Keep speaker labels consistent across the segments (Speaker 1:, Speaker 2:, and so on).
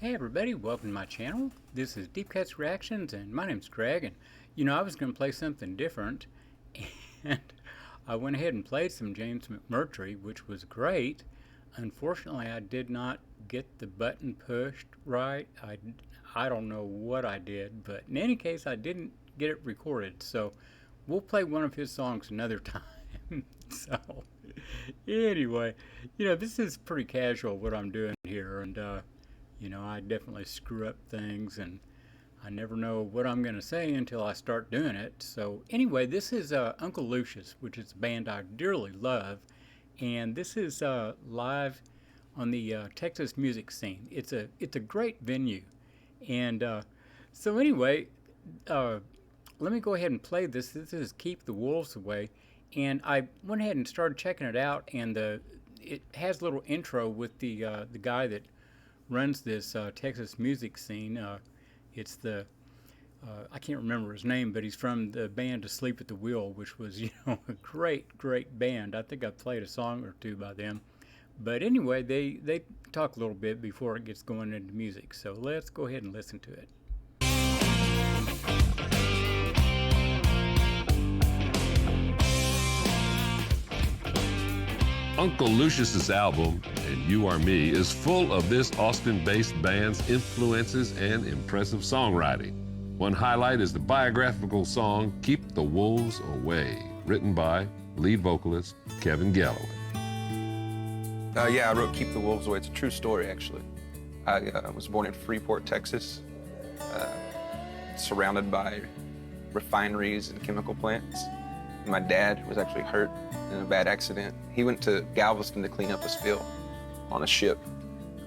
Speaker 1: Hey everybody, welcome to my channel. This is Deep Cuts Reactions and my name's Craig, and I was going to play something different and I went ahead and played some James McMurtry, which was great. Unfortunately, I did not get the button pushed right. I don't know what I did, but in any case I didn't get it recorded, so we'll play one of his songs another time. So anyway, this is pretty casual what I'm doing here, and I definitely screw up things, and I never know what I'm going to say until I start doing it. So anyway, this is Uncle Lucius, which is a band I dearly love, and this is live on the Texas music scene. It's a great venue, and so anyway, let me go ahead and play this. This is "Keep the Wolves Away," and I went ahead and started checking it out, and it has a little intro with the guy that runs this Texas music scene. It's the I can't remember his name, but he's from the band Asleep at the Wheel, which was a great band. I think I played a song or two by them. But anyway, they talk a little bit before it gets going into music. So let's go ahead and listen to it.
Speaker 2: Uncle Lucius's album, And You Are Me, is full of this Austin-based band's influences and impressive songwriting. One highlight is the biographical song, Keep the Wolves Away, written by lead vocalist Kevin Galloway.
Speaker 3: Yeah, I wrote Keep the Wolves Away. It's a true story, actually. I was born in Freeport, Texas, surrounded by refineries and chemical plants. My dad was actually hurt in a bad accident. He went to Galveston to clean up a spill on a ship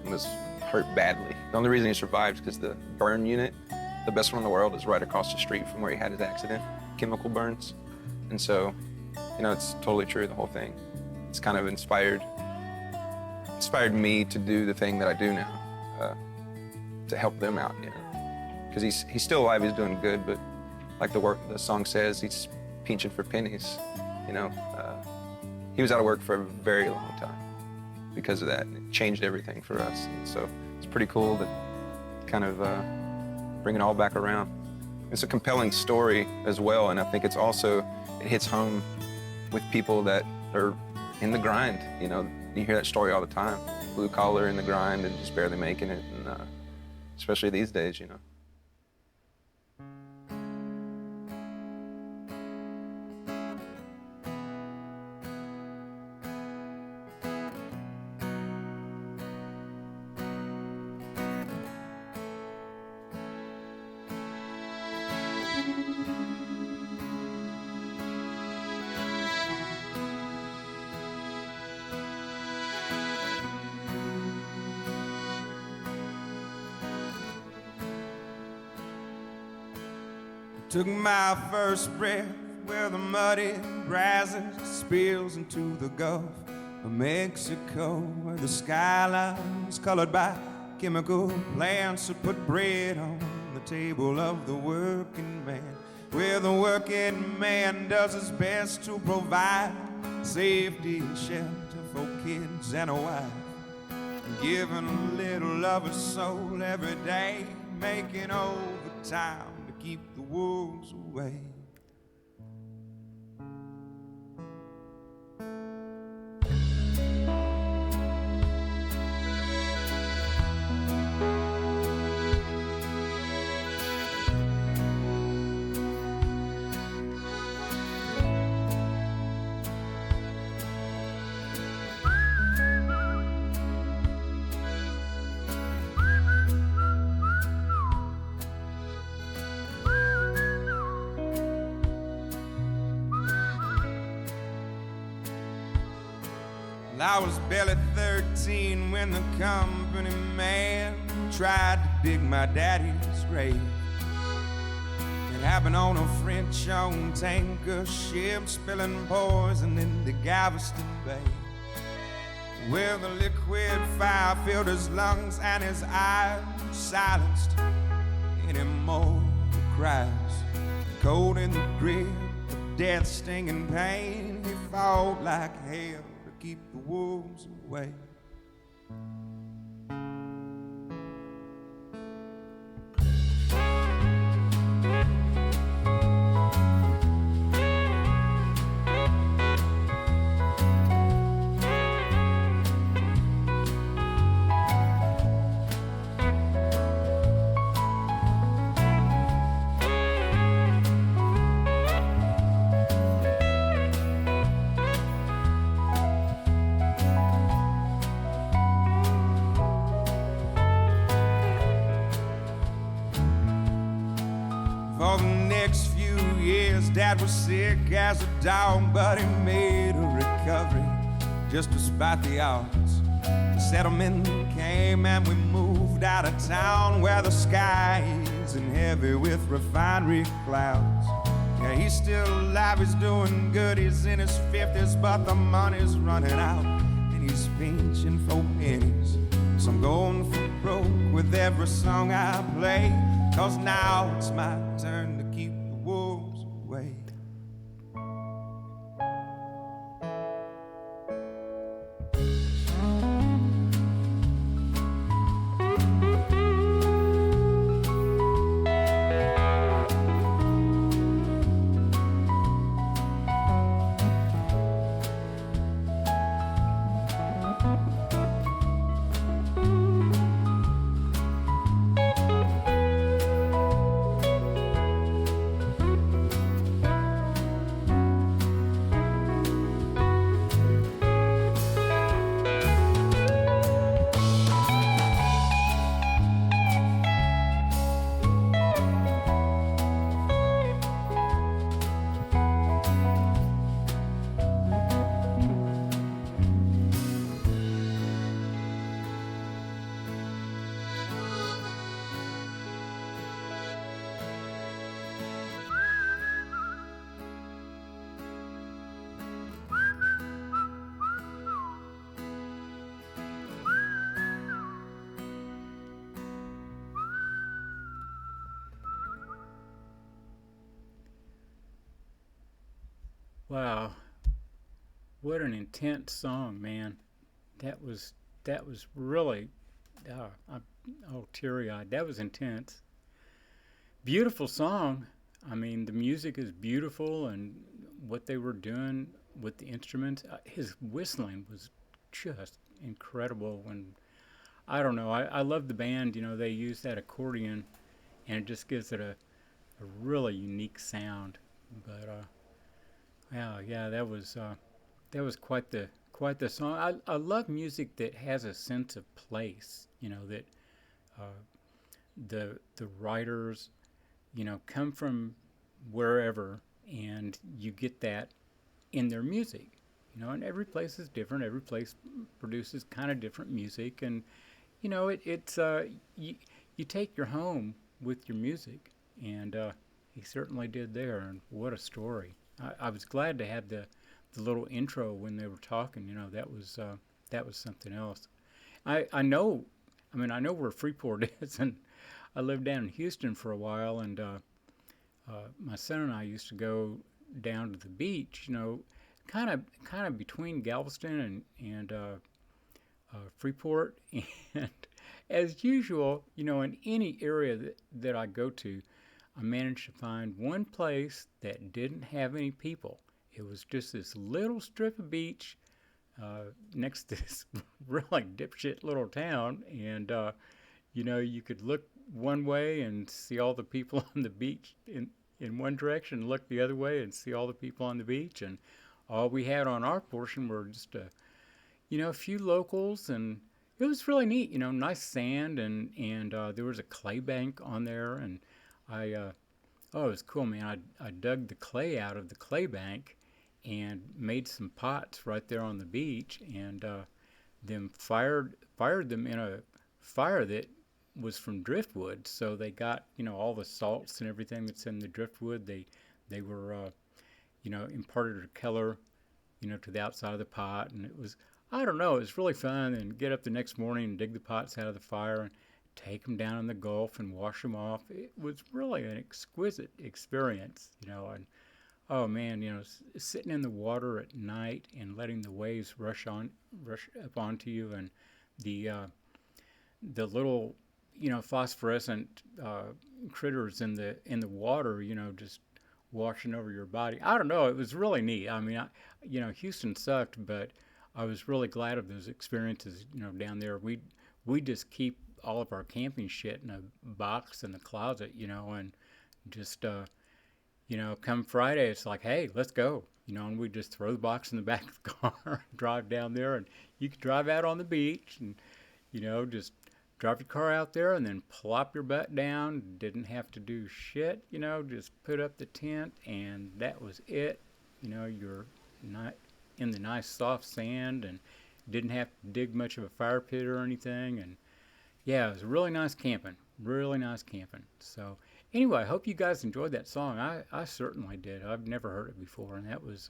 Speaker 3: and was hurt badly. The only reason he survived is because the burn unit, the best one in the world, is right across the street from where he had his accident, chemical burns. And so, it's totally true, the whole thing. It's kind of inspired me to do the thing that I do now, to help them out, Because he's still alive, he's doing good, but like the song says, he's pinching for pennies, He was out of work for a very long time because of that. It changed everything for us. And so it's pretty cool to kind of bring it all back around. It's a compelling story as well, and I think it hits home with people that are in the grind, You hear that story all the time. Blue collar in the grind and just barely making it, and especially these days,
Speaker 4: Took my first breath where the muddy rises, spills into the Gulf of Mexico, where the skyline is colored by chemical plants that put bread on the table of the working man, where the working man does his best to provide safety and shelter for kids and a wife, giving a little of his soul every day, making overtime to keep the wolves away. I was barely 13 when the company man tried to dig my daddy's grave. It happened on a French-owned tanker ship, spilling poison into Galveston Bay, where the liquid fire filled his lungs and his eyes silenced any more cries. Cold in the grip of death, stinging pain, he fought like hell to keep the wolves away. For the next few years, Dad was sick as a dog, but he made a recovery just despite the odds. The settlement came and we moved out of town where the sky isn't heavy with refinery clouds. Yeah, he's still alive, he's doing good, he's in his 50s, but the money's running out and he's pinching for pennies. So I'm going for broke with every song I play, 'cause now it's my turn to keep the wolves away.
Speaker 1: Wow, what an intense song, man. That was really, I'm all teary-eyed. That was intense. Beautiful song. I mean, the music is beautiful, and what they were doing with the instruments. His whistling was just incredible. When I don't know, I love the band. You know, they use that accordion, and it just gives it a really unique sound. But yeah, yeah, that was quite the song. I love music that has a sense of place. You know that uh, the writers, you know, come from wherever, and you get that in their music. You know, and every place is different. Every place produces kind of different music, and you know, you take your home with your music, and he certainly did there. And what a story! I was glad to have the little intro when they were talking. You know, that was something else. I know, I mean, I know where Freeport is, and I lived down in Houston for a while, and my son and I used to go down to the beach. You know, kind of between Galveston and Freeport, and as usual, you know, in any area that I go to, I managed to find one place that didn't have any people. It was just this little strip of beach next to this really dipshit little town, and you know, you could look one way and see all the people on the beach in one direction, look the other way and see all the people on the beach, and all we had on our portion were just you know, a few locals, and it was really neat. You know, nice sand, and there was a clay bank on there, and oh, it was cool, man. I dug the clay out of the clay bank and made some pots right there on the beach, and then fired them in a fire that was from driftwood. So they got, you know, all the salts and everything that's in the driftwood. They were you know, imparted a color, you know, to the outside of the pot, and it was, I don't know, it was really fun. And get up the next morning and dig the pots out of the fire and take them down in the Gulf and wash them off. It was really an exquisite experience, you know. And oh man, you know, sitting in the water at night and letting the waves rush up onto you, and the little, you know, phosphorescent critters in the water, you know, just washing over your body. I don't know. It was really neat. I mean, you know, Houston sucked, but I was really glad of those experiences. You know, down there, we just keep all of our camping shit in a box in the closet, you know, and just you know, come Friday, it's like, hey, let's go, you know, and we just throw the box in the back of the car, and drive down there, and you could drive out on the beach, and you know, just drive your car out there and then plop your butt down. Didn't have to do shit, just put up the tent and that was it. You're not in the nice soft sand and didn't have to dig much of a fire pit or anything. And yeah, it was really nice camping. Really nice camping. So anyway, I hope you guys enjoyed that song. I certainly did. I've never heard it before, and that was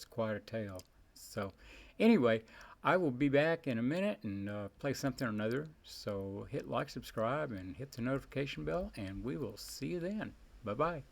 Speaker 1: quite a tale. So anyway, I will be back in a minute and play something or another. So hit like, subscribe, and hit the notification bell, and we will see you then. Bye-bye.